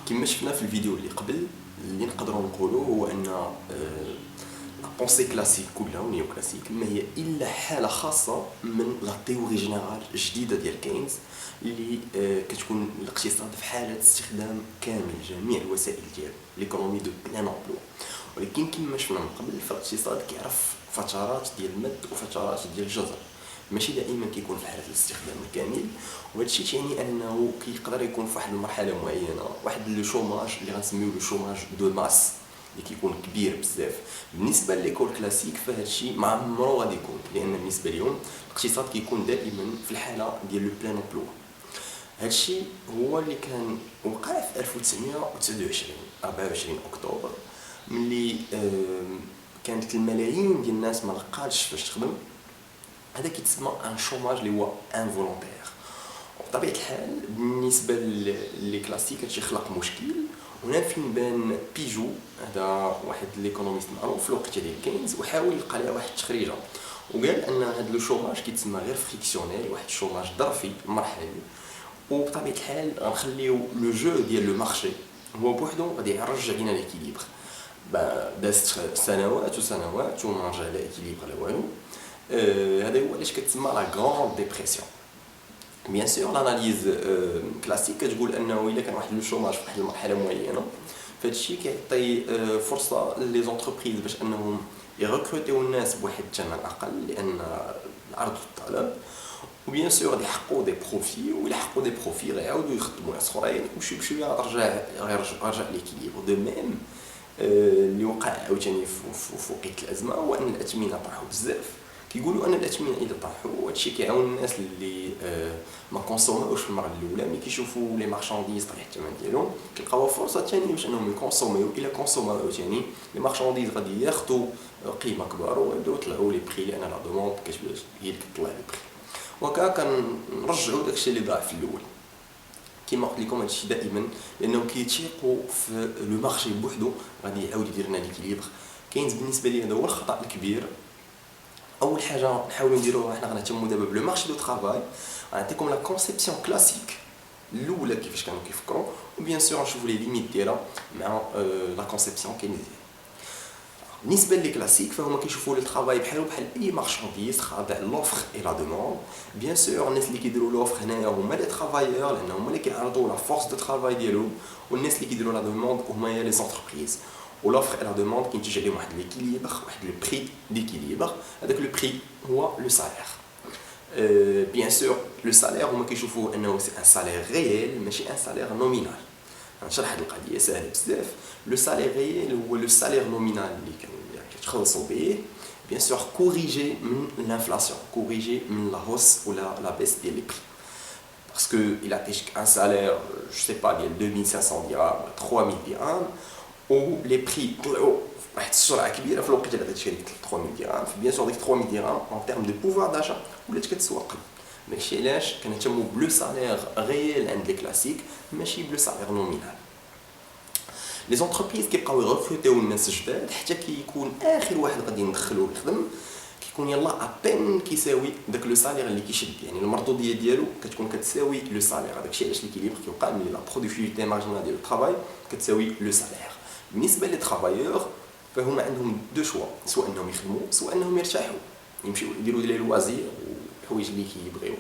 كما شفنا في الفيديو اللي قبل، اللي نقدروا نقولوا هو ان لا بونسي كلاسيك كلها ونيو كلاسيك ما هي الا حاله خاصه من لا تيوري جينيرال جديده ديال كينز اللي كتكون الاقتصاد في حاله استخدام كامل جميع الوسائل ديال ليكونومي دو بلان امبلو. ولكن كما شفنا من قبل فالاقتصاد كيعرف فترات ديال المد وفترات ديال الجزر، ماشي دائما كيكون في حاله الاستخدام الكامل. وهذا الشيء تعني انه كيقدر يكون في واحد المرحله معينه واحد لو شوماج اللي غنسميو لو شوماج دو ماس اللي كيكون كبير بزاف. بالنسبه ليكول كلاسيك فهاد الشيء ما عمرو غادي يكون، لان بالنسبه لهم الاقتصاد كيكون دائما في الحاله ديال لو بلان امبلوا. هاد الشيء هو اللي كان وقع في 1929 24 اكتوبر، ملي كانت الملايين ديال الناس ما لقاتش فاش تخدم. هذا كيتسمى ان شوماج اللي هو انفولونتير. بطبيعه الحال بالنسبه لي كلاسيك هادشي خلق مشكل. هنا فين بان بيجو، هذا واحد ليكونوميست معروف في الوقت ديال كينز، وحاول يلقى لها واحد التخريجه وقال ان هذا لو شوماج كيتسمى غير فريكسيونيل، واحد الشوماج ظرفي مرحلي. وبطبيعه الحال غنخليو لو جو ديال لو مارشي هو بوحدو غادي يرجع لينا ليكيليبر. دازت سنوات وسنوات وما رجع لا اكيليبر لا والو. هذا هو علاش كتسمى لا غراند ديبرسيون. بيان سور لاناليز كلاسيك كتقول انه الا كان واحد لو شوماج في واحد المرحله معينه، فهاد الشيء كيعطي فرصه لي زونتربريز باش انهم يركروتيو الناس بواحد الثمن اقل، لان العرض والطلب. وبيان سور غادي يحققوا دي بروفي، ولا حققوا دي بروفي غيعاودوا يخدموا ناس اخرين، وشويه بشويه غيرجع ليكيليبر. دو ميم اللي وقع عاوتاني في وقت الازمه هو ان الاثمنه طاحوا بزاف. كيقولوا ان الاثمنه اذا طاحوا هادشي كيعاون الناس اللي ما كونسوماوش في المره الاولى، ملي كيشوفوا لي مارشانديز طايح الثمن ديالهم كيلقاو فرصه ثانيه باش انهم يكونسوميو. الا كونسوماو عاوتاني لي مارشانديز غادي ياخذوا قيمه كبار ويبداو يطلعوا لي بري، لان لا دوموند كتبدا هي اللي كطلع لي بري. وهكا كنرجعوا داكشي اللي ضاع في الاول. كما قلت لكم هادشي دائما لانهم كيتيقوا في لو مارشي بوحدو غادي يعاود يدير لنا ليكيليبر. كاينز بالنسبه لي هذا هو الخطا الكبير. اول حاجه نحاولوا نديروها حنا غنهتموا دابا بلو مارشي دو طرافاي. غنعطيكم لا كونسيبسيون كلاسيك الاولى كيفاش كانوا كيفكروا، وبيان سور نشوفوا لي ليميت ديالها مع لا كونسيبسيون كينيزيان. بالنسبه لي كلاسيك فهما كيشوفوا لو طرافاي بحال اي مارشانديز خاضع لوفر اي لا دوموند. بيان سور الناس اللي كيديروا لوفر هنايا هما لي طرافايور، لان هما اللي كيعرضوا لا فورس دو طرافاي ديالهم، والناس اللي كيديروا لا دوموند هما هي لي زونتربريز. ولوفر اي لا دوموند كينتج عليهم واحد ليكيليبر، واحد لو بري ديكيليبر. هذاك لو بري هو لو سالير. بيان سور لو سالير هما كيشوفوا انه سي ان سالير ريال ماشي ان سالير نومينال. نشرح هذه القضيه ساهله بزاف. لو سالير ريال هو لو سالير نومينال اللي كتخلصوا به، بيان سور كوريجي من لانفلاسيون، كوريجي من لا هوس ولا لا بيس ديال لي بري. باسكو il affiche un salaire je sais pas ديال 2500 درهم 3000 درهم، و لي بري طلعوا واحد السرعه كبيره في الوقت اللي غتشري 3000 درهم. بيان سور ديك 3000 درهم ان تيرم دو بوفوار داشا ولات كتسوق. داكشي علاش كنهتموا بلو سالير ريال عند لي كلاسيك ماشي بلو سالير نومينال. لي زونتربريز كيبقاو يغرفوتيو الناس جداد حتى كيكون اخر واحد غادي ندخلوه يخدم كيكون يلا ابين كيساوي داك لو سالير اللي كيشد، يعني المردوديه ديالو كتكون كتساوي لو سالير. داكشي علاش ليكيليبر كيوقع ملي لا برودكتيفيتي مارجينال ديال الطرافاي كتساوي لو سالير. بالنسبه لي طرافايور فهما عندهم دو شوا، سواء انهم يخدموا سواء انهم يرتاحوا، يمشيو يديروا لي لوازير وحوايج اللي كيبغيو.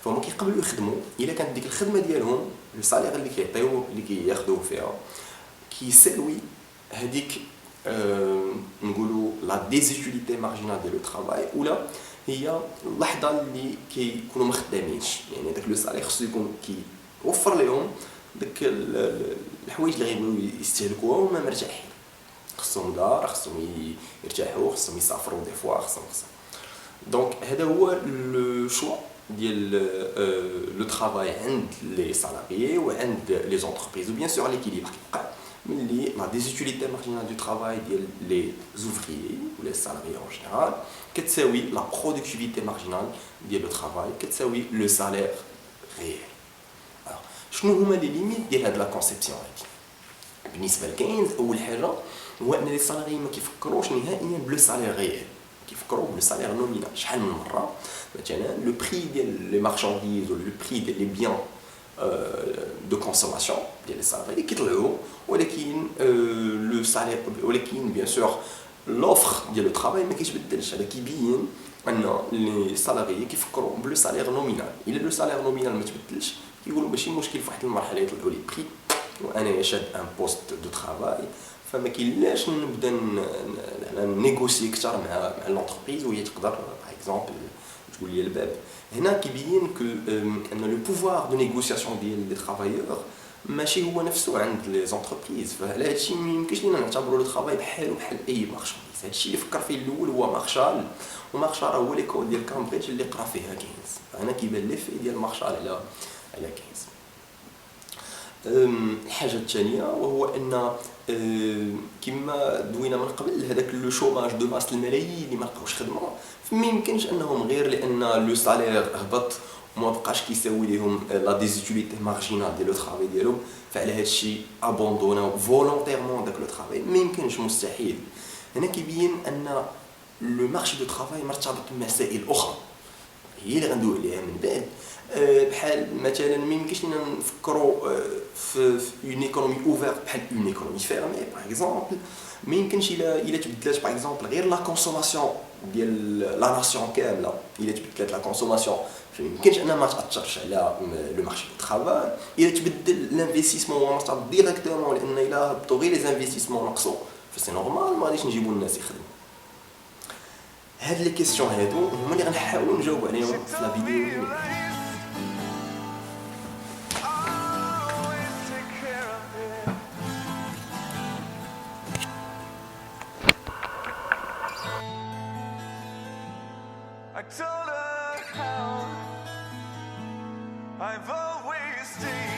فهما كيقبلوا يخدموا الا كانت ديك الخدمه ديالهم لو سالير اللي كيعطيو اللي كياخذوه فيها كيساوي هذيك نقولوا لا ديزيتيليتي مارجينال ديال لو طرافاي، ولا هي اللحظه اللي كيكونوا ما خدامينش. يعني داك لو سالير خصو يكون كيوفر لهم داك الحوايج اللي غيبغيو يستهلكوها وما مرتاحين. خصهم دار، خصهم يرتاحوا، خصهم يسافروا دي فوا، خصهم. دونك هذا هو لو شوا ديال لو طرافاي عند لي سالاريي وعند لي زونتربريز. وبيان سور ليكيليبر كيبقى ملي لا ديزيتيليتي مارجينال دو طرافاي ديال لي زوفريي ولا سالاريي اون جينيرال كتساوي لا برودكتيفيتي مارجينال ديال لو طرافاي كتساوي لو سالير ريال. شنو هما لي ليميت ديال هاد لا كونسيبسيون هادي؟ بالنسبه لكاينز اول حاجه هو ان لي سالاريي ما كيفكروش نهائيا بلو سالير ريال، كيفكروا بلو سالير نومينال. شحال من مره مثلا لو بري ديال لي مارشانديز ولا لو بري ديال لي بيان دو كونسوماسيون ديال السالاري كيطلعوا، ولكن لو سالير، ولكن بيان سور لوفر ديال لو ترافاي ما كيتبدلش. هذا كيبين ان لي سالاري كيفكروا بلو سالير نومينال. الا لو سالير نومينال ما تبدلش كيقولوا ماشي مشكل، في واحد المرحله يطلعوا لي بري وانا شاد ان بوست دو ترافاي، فما كاينلاش نبدا نيغوسي اكثر مع لونتربريز وهي تقدر باغ اكزومبل تقول لي الباب. هنا كيبين ان لو بوفوار دو نيغوسياسيون ديال لي ترافايور ماشي هو نفسه عند لي زونتربريز. فعلى هادشي ما يمكنش لينا نعتبروا لو ترافاي بحال اي مارشانديز. هادشي اللي فكر فيه الاول هو مارشال، ومارشال هو ليكول ديال كامبريدج اللي قرا فيها كينز. هنا كيبان لي في ديال مارشال على كينز. الحاجه الثانيه وهو ان كما دوينا من قبل هذاك لو شوماج دو ماس، الملايين اللي ما لقاوش خدمه، فما يمكنش انهم غير لان لو سالير هبط وما بقاش كيساوي لهم لا ديزيتيليتي مارجينال ديال لو ترافاي ديالهم، فعلى هذا الشيء ابوندوناو فولونتيرمون داك لو ترافاي. ما يمكنش، مستحيل. هنا كيبين ان لو مارشي دو ترافاي مرتبط بمسائل اخرى هي اللي غندوي عليها من بعد، بحال مثلا ما يمكنش لينا نفكروا في اون ايكونومي اوفيرت بحال اون ايكونومي فيرمي. باغ اكزومبل ما يمكنش الا تبدلات باغ اكزومبل غير لا كونسوماسيون ديال لا ناسيون كامله، الا تبدلات لا كونسوماسيون ما يمكنش انها ما تاثرش على لو مارشي دو ترافاي. الا تبدل لانفستيسمون هو مرتبط ديريكتومون، لان الا هبطوا غير لي زانفستيسمون نقصوا فسي نورمال ما غاديش نجيبوا الناس يخدموا. هاد لي كيسيون هادو هما اللي غنحاولوا نجاوب عليهم في لا فيديو. I told her how I've always stayed